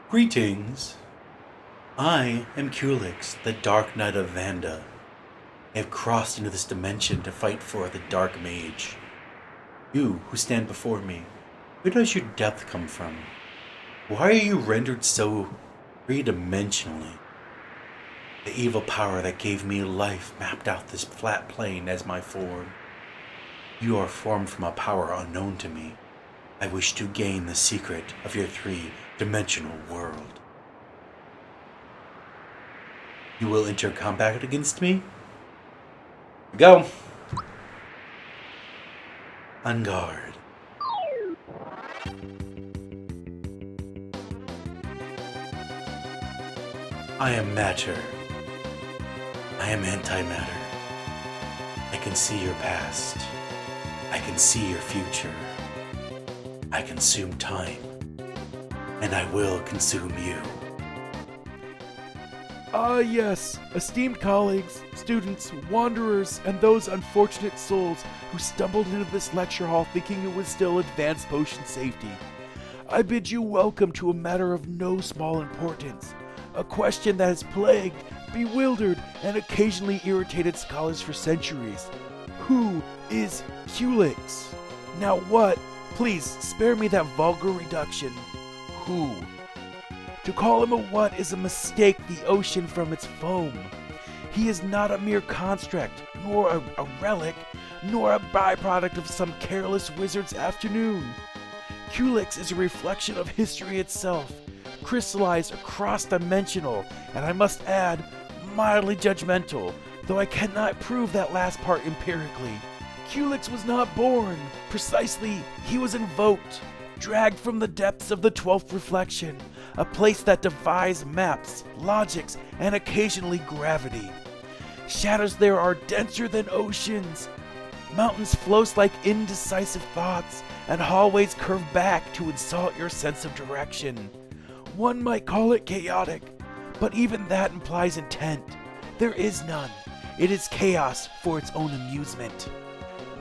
Greetings. I am Culex, the Dark Knight of Vanda. I have crossed into this dimension to fight for the Dark Mage. You, who stand before me, where does your depth come from? Why are you rendered so three-dimensionally? The evil power that gave me life mapped out this flat plane as my form. You are formed from a power unknown to me. I wish to gain the secret of your three-dimensional world. You will enter combat against me? Go! On guard. I am matter. I am antimatter. I can see your past. I can see your future. I consume time. And I will consume you. Ah yes, esteemed colleagues, students, wanderers, and those unfortunate souls who stumbled into this lecture hall thinking it was still advanced potion safety. I bid you welcome to a matter of no small importance, a question that has plagued, bewildered, and occasionally irritated scholars for centuries. Who is Culex? Now what? Please, spare me that vulgar reduction. Who? To call him a what is a mistake the ocean from its foam. He is not a mere construct, nor a relic, nor a byproduct of some careless wizard's afternoon. Culex is a reflection of history itself, crystallized cross-dimensional, and I must add, mildly judgmental, though I cannot prove that last part empirically. Culex was not born. Precisely, he was invoked, dragged from the depths of the 12th reflection, a place that defies maps, logics, and occasionally gravity. Shadows there are denser than oceans. Mountains float like indecisive thoughts, and hallways curve back to insult your sense of direction. One might call it chaotic, but even that implies intent. There is none. It is chaos for its own amusement.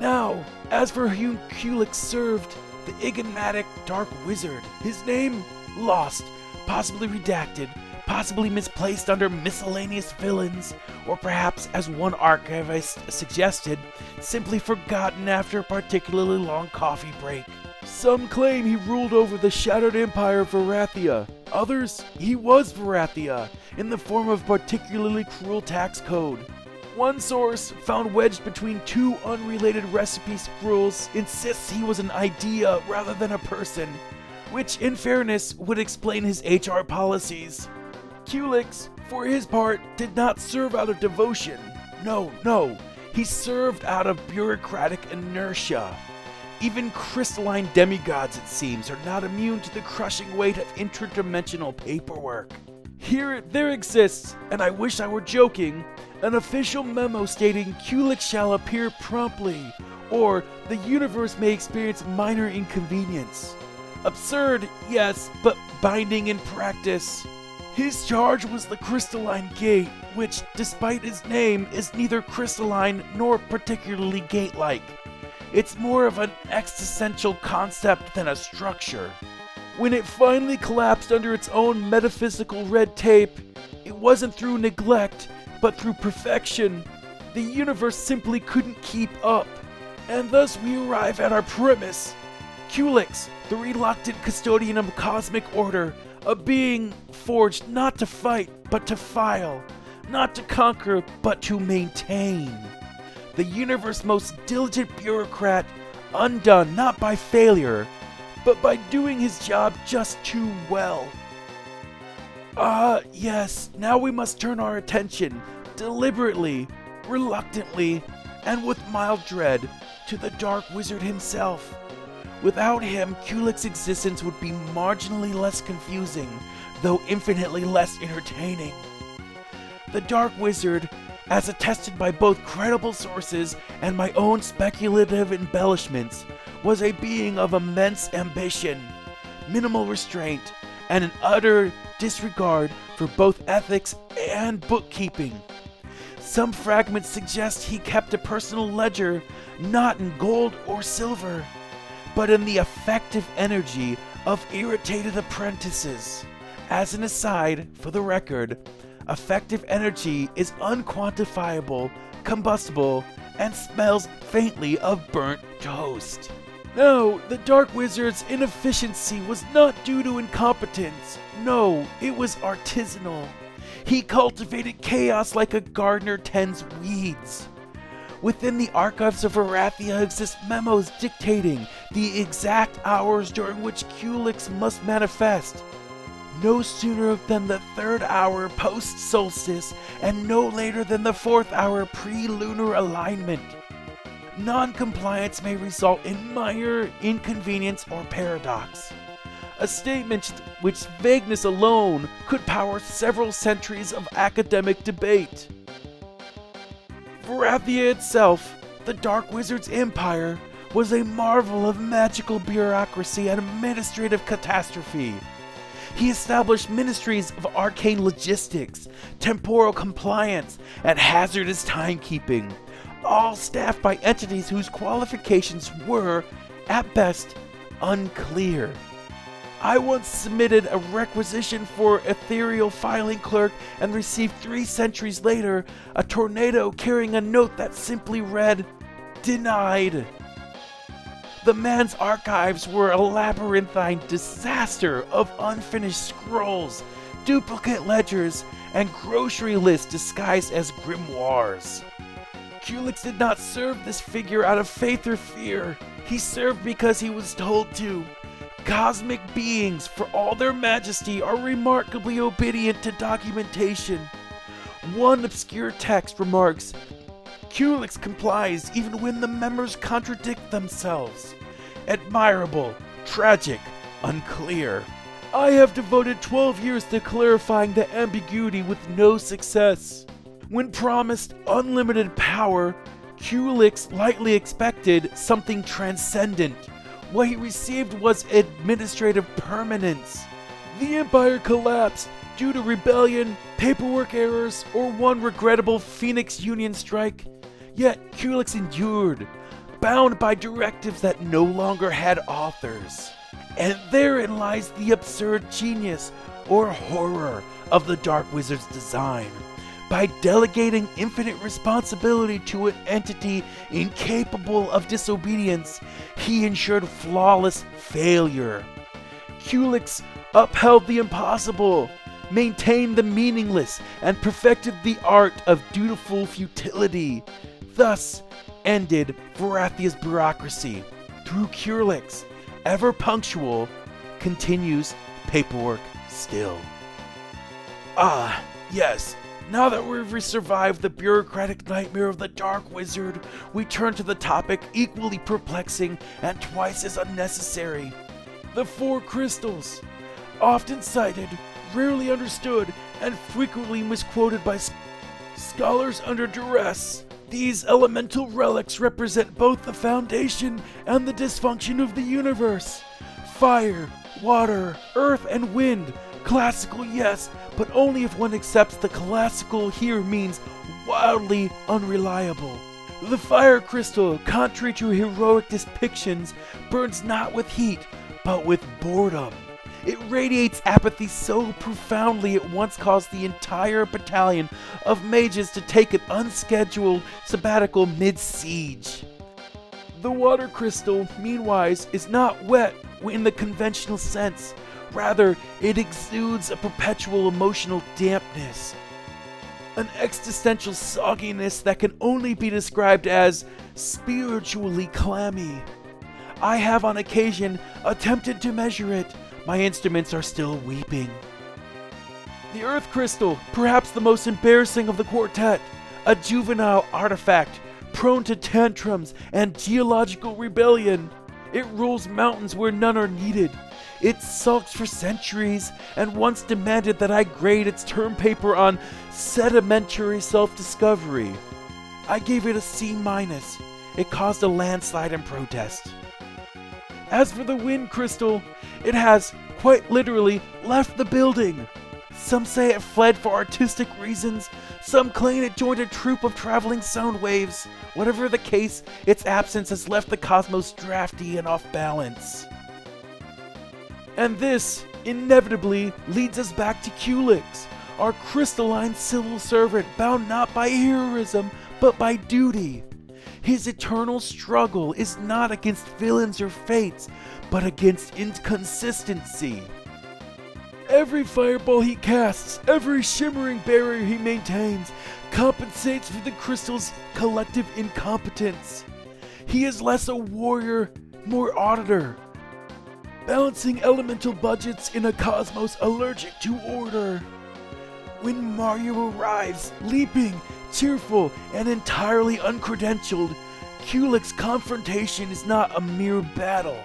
Now, as for whom Culex served, the enigmatic Dark Wizard, his name? Lost, possibly redacted, possibly misplaced under miscellaneous villains, or perhaps, as one archivist suggested, simply forgotten after a particularly long coffee break. Some claim he ruled over the shattered empire of Varathia. Others, he was Varathia, in the form of a particularly cruel tax code. One source, found wedged between two unrelated recipe scrolls, insists he was an idea rather than a person, which, in fairness, would explain his HR policies. Culex, for his part, did not serve out of devotion. No, he served out of bureaucratic inertia. Even crystalline demigods, it seems, are not immune to the crushing weight of interdimensional paperwork. Here there exists, and I wish I were joking, an official memo stating Culex shall appear promptly, or the universe may experience minor inconvenience. Absurd, yes, but binding in practice. His charge was the crystalline gate, which, despite its name, is neither crystalline nor particularly gate-like. It's more of an existential concept than a structure. When it finally collapsed under its own metaphysical red tape, it wasn't through neglect, but through perfection. The universe simply couldn't keep up. And thus we arrive at our premise. Culex, the reluctant custodian of cosmic order, a being forged not to fight, but to file, not to conquer, but to maintain. The universe's most diligent bureaucrat, undone not by failure, but by doing his job just too well. Yes, now we must turn our attention, deliberately, reluctantly, and with mild dread, to the Dark Wizard himself. Without him, Culex's existence would be marginally less confusing, though infinitely less entertaining. The Dark Wizard, as attested by both credible sources and my own speculative embellishments, was a being of immense ambition, minimal restraint, and an utter disregard for both ethics and bookkeeping. Some fragments suggest he kept a personal ledger, not in gold or silver, but in the effective energy of irritated apprentices. As an aside, for the record, effective energy is unquantifiable, combustible, and smells faintly of burnt toast. No, the Dark Wizard's inefficiency was not due to incompetence. No, it was artisanal. He cultivated chaos like a gardener tends weeds. Within the archives of Arathia exist memos dictating the exact hours during which Culex must manifest. No sooner than the 3rd hour post-solstice, and no later than the 4th hour pre-lunar alignment. Non-compliance may result in minor inconvenience or paradox. A statement which vagueness alone could power several centuries of academic debate. Varathia itself, the Dark Wizard's empire, was a marvel of magical bureaucracy and administrative catastrophe. He established ministries of arcane logistics, temporal compliance, and hazardous timekeeping, all staffed by entities whose qualifications were, at best, unclear. I once submitted a requisition for ethereal filing clerk and received 3 centuries later a tornado carrying a note that simply read, "Denied." The man's archives were a labyrinthine disaster of unfinished scrolls, duplicate ledgers, and grocery lists disguised as grimoires. Culex did not serve this figure out of faith or fear. He served because he was told to. Cosmic beings, for all their majesty, are remarkably obedient to documentation. One obscure text remarks, "Culex complies even when the members contradict themselves." Admirable, tragic, unclear. I have devoted 12 years to clarifying the ambiguity with no success. When promised unlimited power, Culex lightly expected something transcendent. What he received was administrative permanence. The empire collapsed due to rebellion, paperwork errors, or one regrettable Phoenix Union strike. Yet Culex endured, bound by directives that no longer had authors. And therein lies the absurd genius, or horror, of the Dark Wizard's design. By delegating infinite responsibility to an entity incapable of disobedience, he ensured flawless failure. Culex upheld the impossible, maintained the meaningless, and perfected the art of dutiful futility. Thus ended Varathia's bureaucracy. Through Culex, ever punctual, continues paperwork still. Ah, yes. Now that we've survived the bureaucratic nightmare of the Dark Wizard, we turn to the topic equally perplexing and twice as unnecessary. The 4 crystals. Often cited, rarely understood, and frequently misquoted by scholars under duress. These elemental relics represent both the foundation and the dysfunction of the universe. Fire, water, earth, and wind. Classical, yes, but only if one accepts the classical here means wildly unreliable. The fire crystal, contrary to heroic depictions, burns not with heat, but with boredom. It radiates apathy so profoundly it once caused the entire battalion of mages to take an unscheduled sabbatical mid-siege. The water crystal, meanwhile, is not wet in the conventional sense. Rather, it exudes a perpetual emotional dampness. An existential sogginess that can only be described as spiritually clammy. I have on occasion attempted to measure it. My instruments are still weeping. The earth crystal, perhaps the most embarrassing of the quartet. A juvenile artifact, prone to tantrums and geological rebellion. It rules mountains where none are needed. It sulks for centuries, and once demanded that I grade its term paper on sedimentary self-discovery. I gave it a C-. It caused a landslide in protest. As for the wind crystal, it has, quite literally, left the building. Some say it fled for artistic reasons, some claim it joined a troupe of traveling sound waves. Whatever the case, its absence has left the cosmos drafty and off balance. And this inevitably leads us back to Culex, our crystalline civil servant bound not by heroism but by duty. His eternal struggle is not against villains or fates, but against inconsistency. Every fireball he casts, every shimmering barrier he maintains, compensates for the crystal's collective incompetence. He is less a warrior, more auditor, balancing elemental budgets in a cosmos allergic to order. When Mario arrives, leaping, cheerful, and entirely uncredentialed, Culex confrontation is not a mere battle.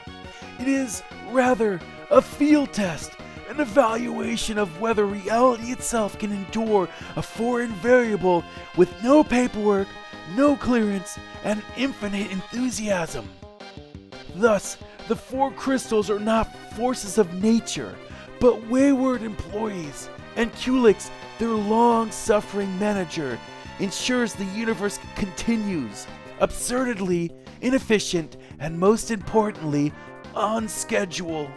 It is, rather, a field test, an evaluation of whether reality itself can endure a foreign variable with no paperwork, no clearance, and infinite enthusiasm. Thus, the four crystals are not forces of nature, but wayward employees, and Culex, their long-suffering manager, ensures the universe continues, absurdly, inefficient, and most importantly, on schedule.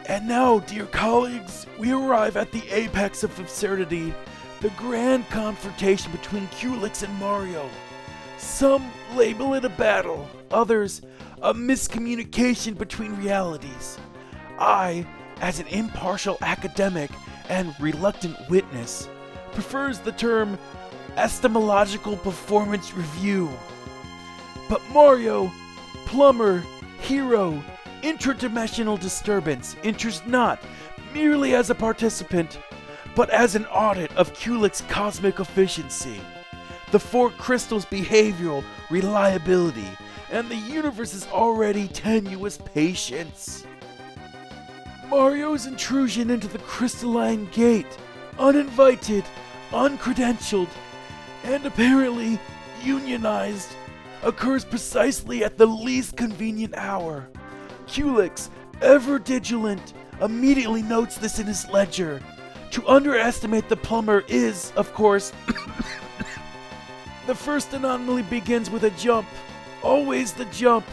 And now, dear colleagues, we arrive at the apex of absurdity, the grand confrontation between Culex and Mario. Some label it a battle, others a miscommunication between realities. I, as an impartial academic and reluctant witness, prefers the term epistemological performance review. But Mario, plumber, hero, interdimensional disturbance, enters not merely as a participant, but as an audit of Culex's cosmic efficiency, the four crystals' behavioral reliability, and the universe's already tenuous patience. Mario's intrusion into the crystalline gate, uninvited, uncredentialed, and apparently unionized, occurs precisely at the least convenient hour. Culex, ever vigilant, immediately notes this in his ledger. To underestimate the plumber is, of course, the first anomaly begins with a jump. Always the jump.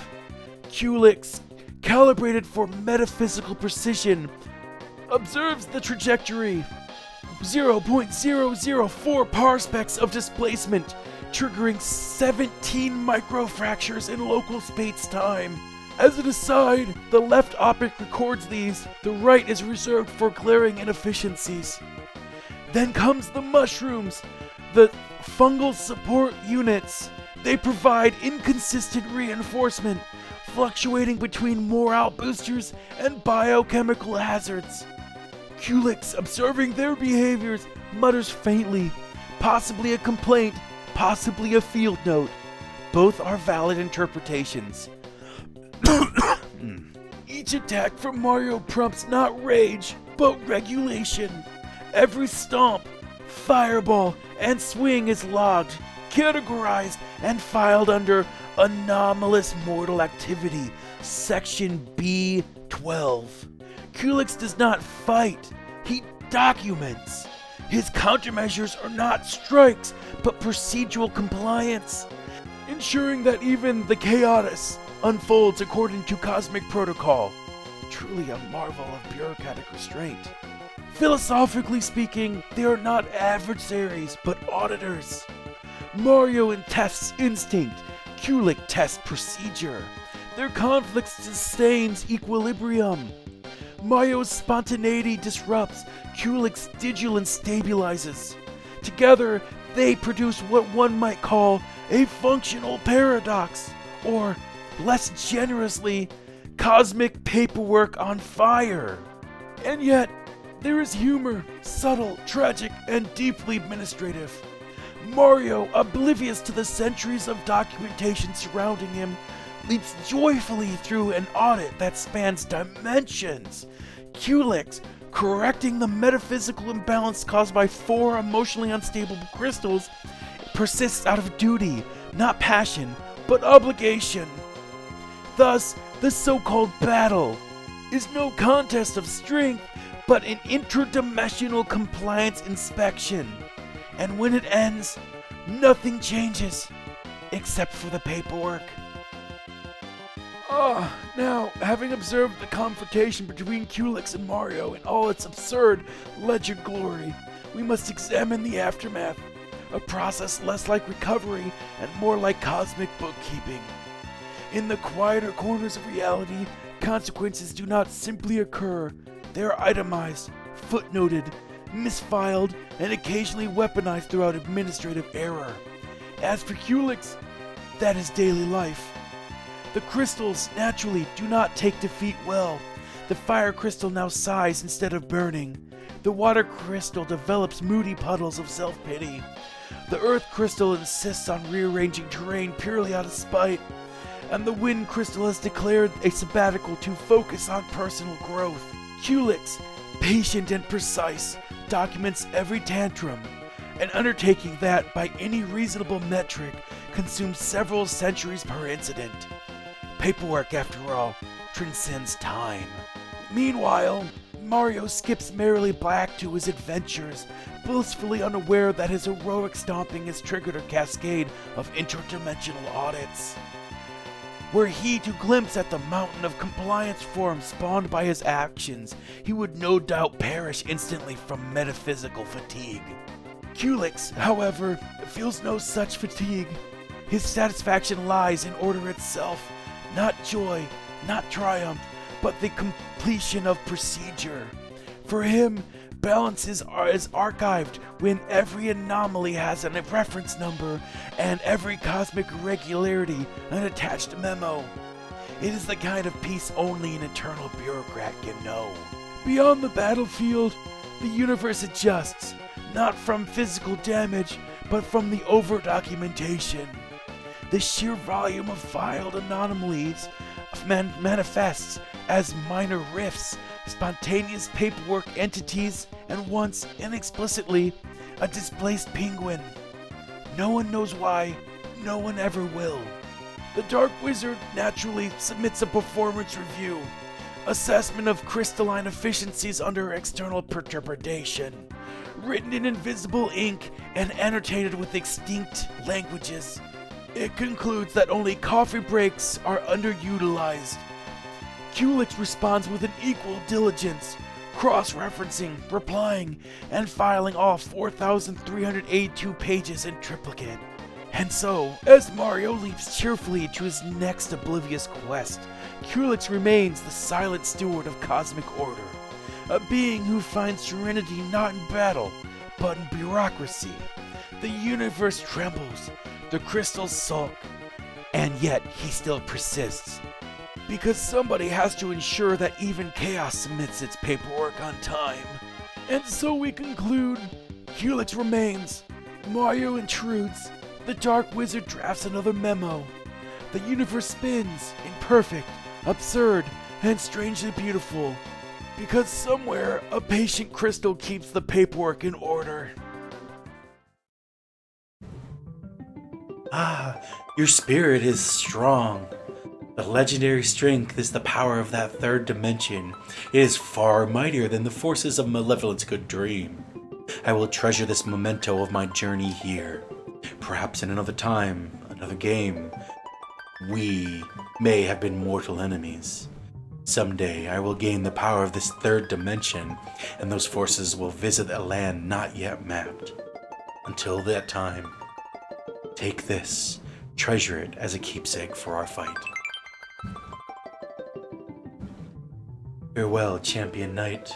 Culex, calibrated for metaphysical precision, observes the trajectory. 0.004 parsecs of displacement, triggering 17 microfractures in local space-time. As an aside, the left optic records these, the right is reserved for glaring inefficiencies. Then comes the mushrooms, the fungal support units. They provide inconsistent reinforcement, fluctuating between morale boosters and biochemical hazards. Culex, observing their behaviors, mutters faintly, possibly a complaint, possibly a field note. Both are valid interpretations. Each attack from Mario prompts not rage, but regulation. Every stomp, fireball, and swing is logged, categorized, and filed under Anomalous Mortal Activity, Section B12. Culex does not fight, he documents. His countermeasures are not strikes, but procedural compliance, ensuring that even the chaos unfolds according to cosmic protocol. Truly a marvel of bureaucratic restraint. Philosophically speaking, they are not adversaries, but auditors. Mario tests instinct, Culex tests procedure. Their conflict sustains equilibrium. Mario's spontaneity disrupts, Culex's vigilance stabilizes. Together, they produce what one might call a functional paradox, or, less generously, cosmic paperwork on fire. And yet, there is humor, subtle, tragic, and deeply administrative. Mario, oblivious to the centuries of documentation surrounding him, leaps joyfully through an audit that spans dimensions. Culex, correcting the metaphysical imbalance caused by four emotionally unstable crystals, persists out of duty, not passion, but obligation. Thus, the so-called battle is no contest of strength, but an interdimensional compliance inspection. And when it ends, nothing changes, except for the paperwork. Now, having observed the confrontation between Culex and Mario in all its absurd, legend glory, we must examine the aftermath, a process less like recovery and more like cosmic bookkeeping. In the quieter corners of reality, consequences do not simply occur, they are itemized, footnoted, misfiled, and occasionally weaponized throughout administrative error. As for Culex, that is daily life. The crystals, naturally, do not take defeat well. The fire crystal now sighs instead of burning. The water crystal develops moody puddles of self-pity. The earth crystal insists on rearranging terrain purely out of spite. And the wind crystal has declared a sabbatical to focus on personal growth. Culex, patient and precise, documents every tantrum, an undertaking that, by any reasonable metric, consumes several centuries per incident. Paperwork, after all, transcends time. Meanwhile, Mario skips merrily back to his adventures, blissfully unaware that his heroic stomping has triggered a cascade of interdimensional audits. Were he to glimpse at the mountain of compliance forms spawned by his actions, he would no doubt perish instantly from metaphysical fatigue. Culex, however, feels no such fatigue. His satisfaction lies in order itself, not joy, not triumph, but the completion of procedure. For him, balance is archived when every anomaly has a reference number and every cosmic irregularity an attached memo. It is the kind of peace only an eternal bureaucrat can know. Beyond the battlefield, the universe adjusts, not from physical damage, but from the over-documentation. The sheer volume of filed anomalies manifests as minor rifts, spontaneous paperwork entities, and once, inexplicitly, a displaced penguin. No one knows why, no one ever will. The Dark Wizard naturally submits a performance review, assessment of crystalline efficiencies under external perturbation, written in invisible ink and annotated with extinct languages. It concludes that only coffee breaks are underutilized. Culex responds with an equal diligence, cross-referencing, replying, and filing all 4,382 pages in triplicate. And so, as Mario leaps cheerfully to his next oblivious quest, Culex remains the silent steward of cosmic order, a being who finds serenity not in battle, but in bureaucracy. The universe trembles, the crystals sulk, and yet he still persists. Because somebody has to ensure that even chaos submits its paperwork on time. And so we conclude, Culex remains, Mario intrudes, the Dark Wizard drafts another memo. The universe spins, imperfect, absurd, and strangely beautiful. Because somewhere, a patient crystal keeps the paperwork in order. Ah, your spirit is strong. The legendary strength is the power of that third dimension. It is far mightier than the forces of malevolence could dream. I will treasure this memento of my journey here. Perhaps in another time, another game, we may have been mortal enemies. Someday I will gain the power of this third dimension, and those forces will visit a land not yet mapped. Until that time, take this, treasure it as a keepsake for our fight. Farewell, champion knight.